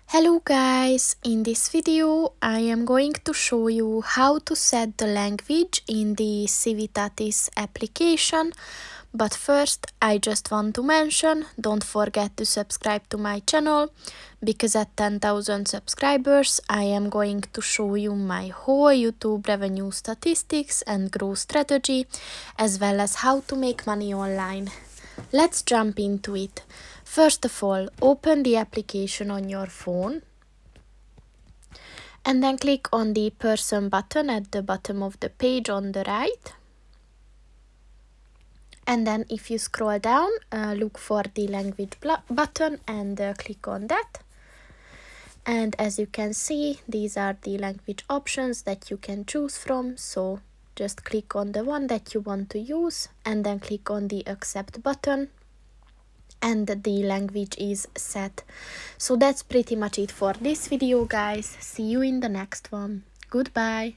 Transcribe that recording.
Hello guys, in this video I am going to show you how to set the language in the Civitatis application, but first I just want to mention, don't forget to subscribe to my channel, because at 10,000 subscribers I am going to show you my whole YouTube revenue statistics and growth strategy, as well as how to make money online. Let's jump into it. First of all, open the application on your phone and then click on the person button at the bottom of the page on the right. And then if you scroll down, look for the language button and click on that. And as you can see, these are the language options that you can choose from. So just click on the one that you want to use and then click on the accept button. And the language is set. So that's pretty much it for this video, guys. See you in the next one. Goodbye.